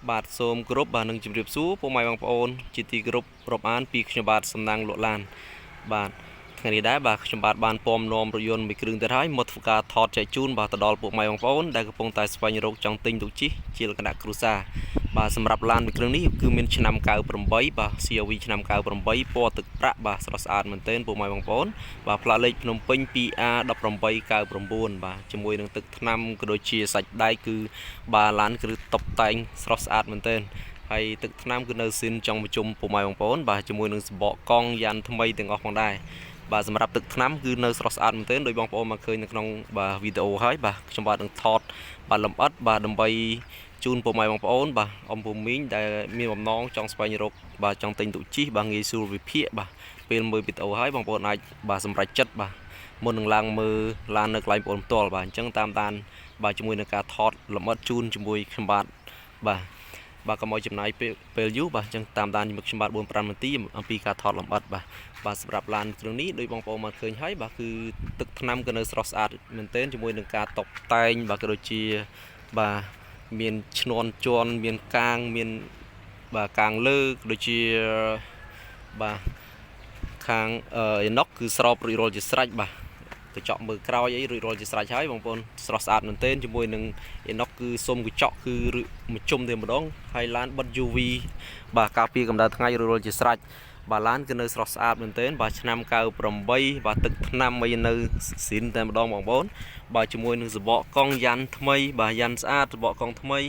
បាទសូមគោរពបាទនឹងជម្រាបសួរពុកម៉ែបងប្អូនជាទីគោរពរាប់អានពីខ្ញុំបាទសំណាងលក់ឡានបាទថ្ងៃនេះដែរបាទខ្ញុំបាទបានពំនាំរថយន្តមួយគ្រឿងទៀតហើយមកធ្វើការថតចែកជូនបាទទៅដល់ពុកម៉ែបងប្អូនដែលកំពុងតែស្វែងរកចង់ទិញទូកជិះជាលក្ខណៈគ្រួសារបាទសម្រាប់ឡានមួយគ្រឿងនេះគឺមានឆ្នាំ98បាទ CRV ឆ្នាំ98ពណ៌ទឹកប្រាក់បាទស្រស់ស្អាតមែនទែនពុកម៉ែបងប្អូនបាទផ្លាកលេខភ្នំពេញ 2A1899 បាទជាមួយនឹងទឹកថ្នាំក៏ដូចជាសាច់ដែកគឺបាទឡានគឺតុបតែងស្រស់ស្អាតមែនទែនហើយទឹកថ្នាំគឺនៅស៊ីនចុងប្រជុំពុកម៉ែបងប្អូនបាទជាមួយនឹងសម្បកកង់យ៉ាន់ថ្មីទាំងអស់ផងដែរបាទសម្រាប់ទឹកថ្នាំគឺនៅស្រស់ស្អាតមែនទែនដោយបងប្អូនមកឃើញនៅក្នុងបាទវីដេអូហើយបាទខ្ញុំបាទនឹងថតបាទលម្អិតបាទដើម្បីជូនពុកម៉ែបងប្អូនបាទអ៊ំពូមីងដែលមានបំណងចង់ស្វែងរកបាទចង់ទិញទូកជិះបាទងាយស្រួលវិភាគបាទពេលមើលវីដេអូហើយបងប្អូនអាចបាទសម្រេចចិត្តបាទមុននឹងឡើងមើលឡាននៅកន្លែងបងប្អូនផ្ទាល់បាទអញ្ចឹងតាមដានបាទជាមួយនឹងការថតលម្អិតជូនជាមួយខ្ញុំបាទបាទកុំឲ្យចំណាយពេលយូរបាទអញ្ចឹងតាមដានជាមួយខ្ញុំបាទ 4-5 នាទីអំពីការថតលម្អិតបាទសម្រាប់ឡានគ្រឿងនេះដោយបងប្អូនមកឃើញហើយបាទគឺទឹកថ្នាំក៏នៅស្រស់ស្អាតមែនទែនជាមួយនឹងការតុបតែងបាទក៏ដូចជាបាទមានឈ្នាន់ជន់មានកាងមានបាទកាងលើដូចជាបាទខាងអេណុកគឺស្រោបរួចរាល់ជាស្រេចបាទកញ្ចក់មើលក្រោយអីរួចរាល់ជាស្រេចហើយបងប្អូនស្រស់ស្អាតមែនទែនជាមួយនឹងអេណុកគឺសុំកញ្ចក់គឺមួយជុំតែម្ដងហើយឡានបិទ UV បាទការពារកម្ដៅថ្ងៃរួចរាល់ជាស្រេចបាទឡានគឺនៅស្រស់ស្អាតមែនទែនបាទឆ្នាំ98បាទទឹកថ្នាំអីនៅស៊ីនតែម្ដងបងប្អូនបាទជាមួយនឹងសបកកង់យ៉ាន់ថ្មីបាទយ៉ាន់ស្អាតសបកកង់ថ្មី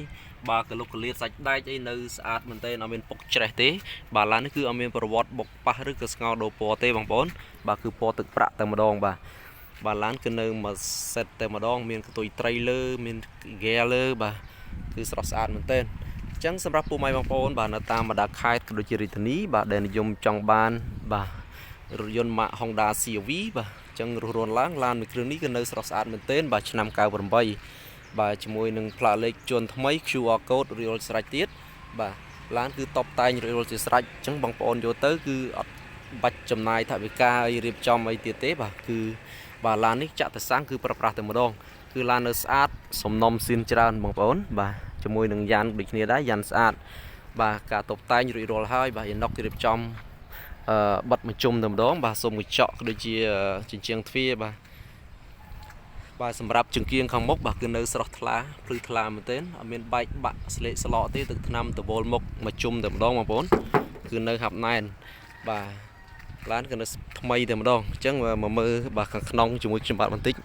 បាទកលុកកលៀតសាច់ដែកអីនៅស្អាតមែនទែនអត់មានពុកច្រេះទេបាទឡាននេះគឺអត់មានប្រវត្តិបុកប៉ះឬក៏ស្ងោរដូរពណ៌ទេបងប្អូនបាទគឺពណ៌ទឹកប្រាក់តែម្ដងបាទឡានគឺនៅមួយសេតតែម្ដងមានកតុយត្រីលើមានហ្គេលើបាទគឺស្រស់ស្អាតមែនទែនអញ្ចឹងសម្រាប់ពុកម៉ែបងប្អូនបាទនៅតាមបណ្ដាខេត្តក៏ដូចជារាជធានីបាទដែលនិយមចង់បានបាទរថយន្តម៉ាក Honda CRV បាទអញ្ចឹងរស់រានឡើងឡានមួយគ្រឿងនេះគឺនៅស្រស់ស្អាតមែនទែនបាទឆ្នាំ98បាទជាមួយនឹងផ្លាកលេខជួនថ្មី QR code រៀលស្រេចទៀតបាទឡានគឺតុបតែងរៀលជាស្រេចអញ្ចឹងបងប្អូនយកទៅគឺអត់បាច់ចំណាយថវិកាឲ្យរៀបចំអីទៀតទេបាទគឺបាទឡាននេះចាក់ទៅសាំងគឺប្រើប្រាស់តែម្ដងគឺឡាននៅស្អាតសំណុំស៊ីនច្រើនបងប្អូនបាទជាមួយនឹងយ៉ានដូចគ្នាដែរយ៉ានស្អាតបាទការតុបតែងរួចរាល់ហើយបាទឯណុករៀបចំបិទមួយជុំតែម្ដងបាទសុំកញ្ចក់ដូចជាជញ្ជាំងទ្វារបាទសម្រាប់ជង្គៀងខាងមុខបាទគឺនៅស្រស់ថ្លាភ្លឺថ្លាមែនទែនអត់មានបែកបាក់ស្លេកស្លោកទេទឹកថ្នាំតវលមុខមួយជុំតែម្ដងបងប្អូនគឺនៅហាប់ណែនបាទឡានគឺនៅថ្មីតែម្ដងអញ្ចឹងមកមើលបាទខាងក្នុងជាមួយខ្ញុំបាទបន្តិច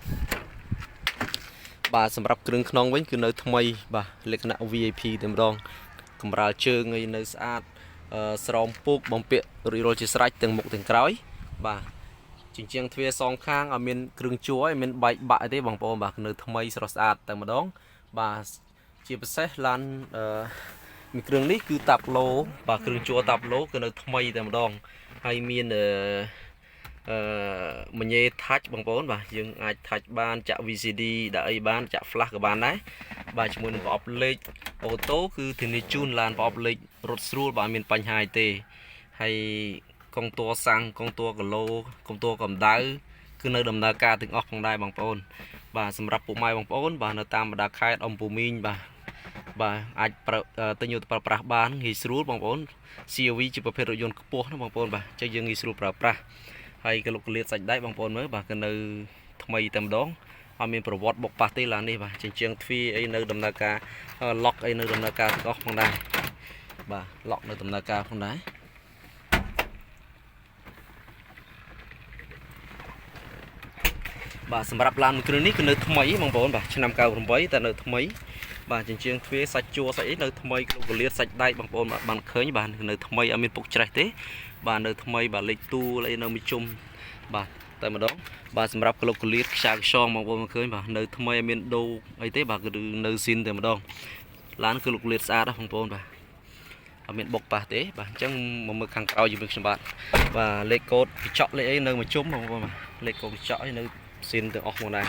បាទសម្រាប់គ្រឿងក្នុងវិញគឺនៅថ្មីបាទលក្ខណៈ VIP តែម្ដងកម្រាលជើងអីនៅស្អាតស្រោមពូកបំពាក់រួចរាល់ជាស្រេចទាំងមុខទាំងក្រោយបាទជញ្ជាំងទ្វារសងខាងអត់មានគ្រឿងជួរអីមានបែកបាក់ទេបងប្អូនបាទនៅថ្មីស្រស់ស្អាតតែម្ដងបាទជាពិសេសឡានមួយគ្រឿងនេះគឺតាប់ឡូបាទគ្រឿងជួរតាប់ឡូគឺនៅថ្មីតែម្ដងហើយមានមញ៉េថាច់បងប្អូនបាទយើងអាចថាច់បានចាក់ VCD ដាក់អីបានចាក់ flash ក៏បានដែរបាទជាមួយនឹងប្រអប់លេខអូតូគឺធានាជូនឡានប្រអប់លេខរត់ស្រួលបាទមានបញ្ហាទេហើយកងតួសាំងកងតួគីឡូកងតួកម្ដៅគឺនៅដំណើរការទាំងអស់ផងដែរបងប្អូនបាទសម្រាប់ពុកម៉ែបងប្អូនបាទនៅតាមបណ្ដាខេត្តអំពូមីងបាទអាចទិញយកទៅប្រើប្រាស់បានងាយស្រួលបងប្អូន CRV ជាប្រភេទរថយន្តខ្ពស់ណាបងប្អូនបាទអញ្ចឹងយើងងាយស្រួលប្រើប្រាស់ហើយកលុកកលៀតសាច់ដែកបងប្អូនមើលបាទគឺនៅថ្មីតែម្ដងអត់មានប្រវត្តិបុកប៉ះទេឡាននេះបាទជញ្ជាំងទ្វារអីនៅដំណើរការឡុកអីនៅដំណើរការទាំងអស់ផងដែរបាទឡុកនៅដំណើរការផងដែរបាទសម្រាប់ឡានមួយគ្រឿងនេះគឺនៅថ្មីបងប្អូនបាទឆ្នាំ98តែនៅថ្មីបាទជញ្ជាំងទ្វារសាច់ជួរសាច់អីនៅថ្មីកលុកកលៀតសាច់ដែកបងប្អូនបានឃើញបាទនៅថ្មីអត់មានពុកច្រេះទេបាទនៅថ្មីបាទលេខទូលអីនៅមួយជុំបាទតែម្ដងបាទសម្រាប់កលុកកលៀតខ្សែខ្យងបងប្អូនឃើញបាទនៅថ្មីអត់មានដូរអីទេបាទគឺនៅស៊ីនតែម្ដងឡានគឺលុកកលៀតស្អាតណាបងប្អូនបាទអត់មានបុកប៉ះទេបាទអញ្ចឹងមកមើលខាងក្រោយជាមួយខ្ញុំបាទលេខកូដកញ្ចក់លេខអីនៅមួយជុំបងប្អូនបាទលេខកូដកញ្ចក់អីនៅស៊ីនទាំងអស់មកដែរ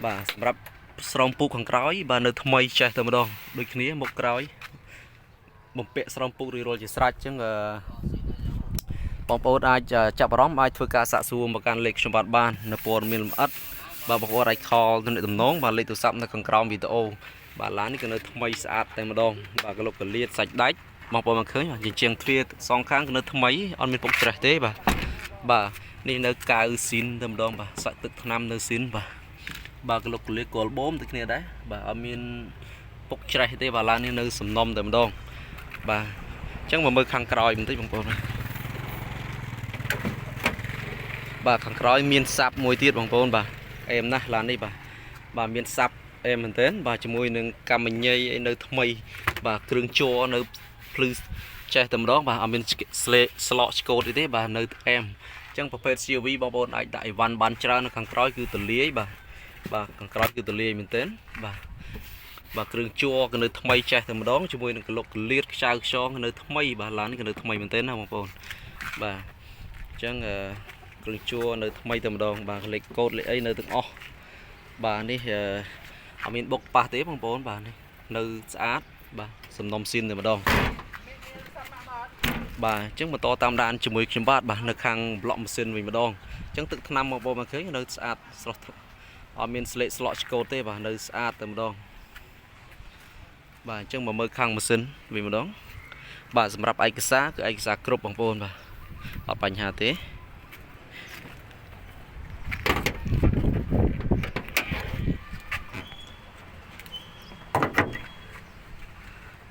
បាទសម្រាប់ស្រោមពូកខាងក្រោយបាទនៅថ្មីចេះតែម្ដងដូចគ្នាមុខក្រោយបំពាក់ស្រោមពូករួចរាល់ជាស្រេចអញ្ចឹងបងប្អូនអាចចាប់អារម្មណ៍អាចធ្វើការសាកសួរមកកាន់លេខខ្ញុំបាទបាននៅព័ត៌មានលម្អិតបាទបងប្អូនអាចខលទំនាក់ទំនងបាទលេខទូរស័ព្ទនៅខាងក្រោមវីដេអូ bà lá này cái nơi thay sạch tại mà đong bà cái lục cái liệt sạch đáy mong bao mà khơi mà nhìn chiang thuê song kháng cái nơi thay on mình bốc trẻ thế bàนี่នៅកៅស៊ីនតែម្ដងបាទសាក់ទឹកថ្នាំនៅស៊ីនបាទក្លុកក្លៀកគល់បូមទៅគ្នាដែរបាទអត់មានពុកច្រេះទេបាទឡាននេះនៅសំណុំតែម្ដងបាទអញ្ចឹងមកមើលខាងក្រោយបន្តិចបងប្អូនបាទខាងក្រោយមានសាប់មួយទៀតបងប្អូនបាទអែមណាស់ឡាននេះបាទមានសាប់អែមមែនទែនបាទជាមួយនឹងកម្មញ័យនៅថ្មីបាទគ្រឿងជ័រនៅភ្លឺចេះតែម្ដងបាទអត់មានស្លោកឆ្កូតទេបាទនៅអែមចឹងប្រភេទ CUV បងប្អូនអាចដាក់អីវ៉ាន់បានច្រើននៅខាងក្រោយគឺទលាយបាទខាងក្រោយគឺទលាយមែនទែនបាទគ្រឿងជ័រក៏នៅថ្មីចេះតែម្ដងជាមួយនឹងក្លុកក្លៀតខ្ចៅខ្យងនៅថ្មីបាទឡាននេះក៏នៅថ្មីមែនទែនណាបងប្អូនបាទអញ្ចឹងគ្រឿងជ័រនៅថ្មីតែម្ដងបាទលេខកូដលេខអីនៅទាំងអស់បាទនេះអត់មានបុកប៉ះទេបងប្អូនបាទនេះនៅស្អាតបាទសំណុំស៊ីនតែម្ដងបាទអញ្ចឹងបន្តតាមដានជាមួយខ្ញុំបាទនៅខាងប្លុកម៉ាស៊ីនវិញម្ដងអញ្ចឹងទឹកថ្នាំមកបងមកឃើញនៅស្អាតស្រស់អត់មានស្លេកស្លក់ឆ្កូតទេបាទនៅស្អាតតែម្ដងបាទអញ្ចឹងមកមើលខាងម៉ាស៊ីនវិញម្ដងបាទសម្រាប់ឯកសារគឺឯកសារគ្រប់បងប្អូនបាទអត់បញ្ហាទេ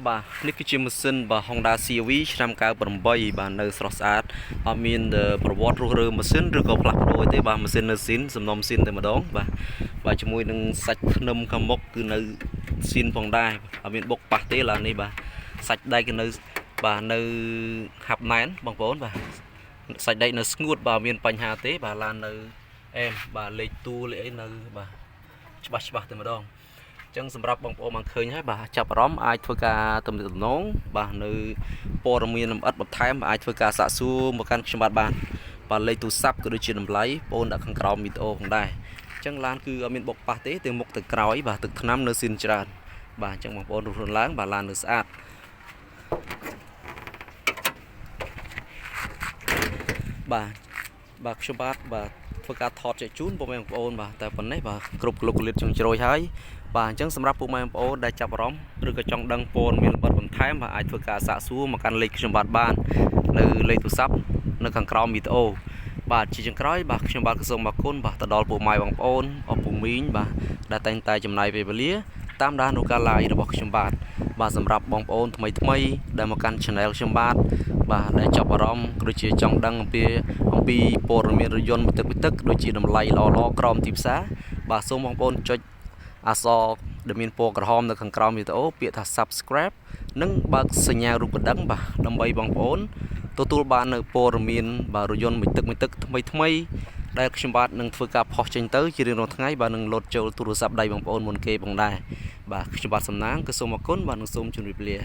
បាទនេះគឺជាម៉ាស៊ីនបាទ Honda CRV ឆ្នាំ98បាទនៅស្រស់ស្អាតអត់មានប្រវត្តិរុះរើម៉ាស៊ីនឬក៏ផ្លាស់ប្ដូរទេបាទម៉ាស៊ីននៅស៊ីនសំណុំស៊ីនតែម្ដងបាទជាមួយនឹងសាច់ធ្នឹមខាងមុខគឺនៅស៊ីនផងដែរអត់មានបុកប៉ះទេឡាននេះបាទសាច់ដែកគឺនៅបាទនៅហាប់ណែនបងប្អូនបាទសាច់ដែកនៅស្ងួតបាទមានបញ្ហាទេបាទឡាននៅអែមបាទលេខទូលេខអីនៅបាទច្បាស់តែម្ដងអញ្ចឹងសម្រាប់បងប្អូនបានឃើញហើយបាទចាប់អារម្មណ៍អាចធ្វើការទំនាក់ទំនងបាទនៅព័ត៌មានលម្អិតបន្ថែមអាចធ្វើការសាកសួរមកកាន់ខ្ញុំបានលេខទូរស័ព្ទក៏ដូចជាតម្លៃបងប្អូនដាក់ខាងក្រោមវីដេអូផងដែរអញ្ចឹងឡានគឺអត់មានបុកប៉ះទេទាំងមុខទាំងក្រោយបាទទឹកថ្នាំនៅស៊ីនច្រើនបាទអញ្ចឹងបងប្អូនរស់ឡើងបាទឡាននៅស្អាតបាទខ្ញុំបាទធ្វើការថតចែកជូនពុកម៉ែបងប្អូនបាទតែប៉ុណ្ណេះបាទគ្រប់ក្លុកក្លៀតចុងជ្រោយហើយបាទអញ្ចឹងសម្រាប់ពុកម៉ែបងប្អូនដែលចាប់អារម្មណ៍ឬក៏ចង់ដឹងព័ត៌មានលម្អិតបន្ថែមបាទអាចធ្វើការសាកសួរមកកាន់លេខខ្ញុំបាននៅលេខទូរស័ព្ទនៅខាងក្រោមវីដេអូបាទជាចុងក្រោយបាទខ្ញុំបាទក៏សូមអរគុណបាទទៅដល់ពុកម៉ែបងប្អូនអពុំមីងបាទដែលតែងតែចំណាយពេលវេលាតាមដានរូបការ live របស់ខ្ញុំបាទសម្រាប់បងប្អូនថ្មីដែលមកកាន់ channel ខ្ញុំបាទដែលចាប់អារម្មណ៍ដូចជាចង់ដឹងអំពីព័ត៌មានរថយន្តបន្តិចដូចជាតម្លៃល្អក្រោមទីផ្សារបាទសូមបងប្អូនចុចអក្សរដែលមានពណ៌ក្រហមនៅខាងក្រោមវីដេអូពាក្យថា subscribe និងបើកសញ្ញារូបកណ្ដឹងបាទដើម្បីបងប្អូនទទួលបាននៅព័ត៌មានបាទរថយន្តមួយទឹកថ្មីដែលខ្ញុំបាទនឹងធ្វើការផុសចេញទៅជារៀងរាល់ថ្ងៃបាទនឹងលោតចូលទូរស័ព្ទដៃបងប្អូនមុនគេផងដែរបាទខ្ញុំបាទសំណាងក៏សូមអរគុណបាទនិងសូមជម្រាបលា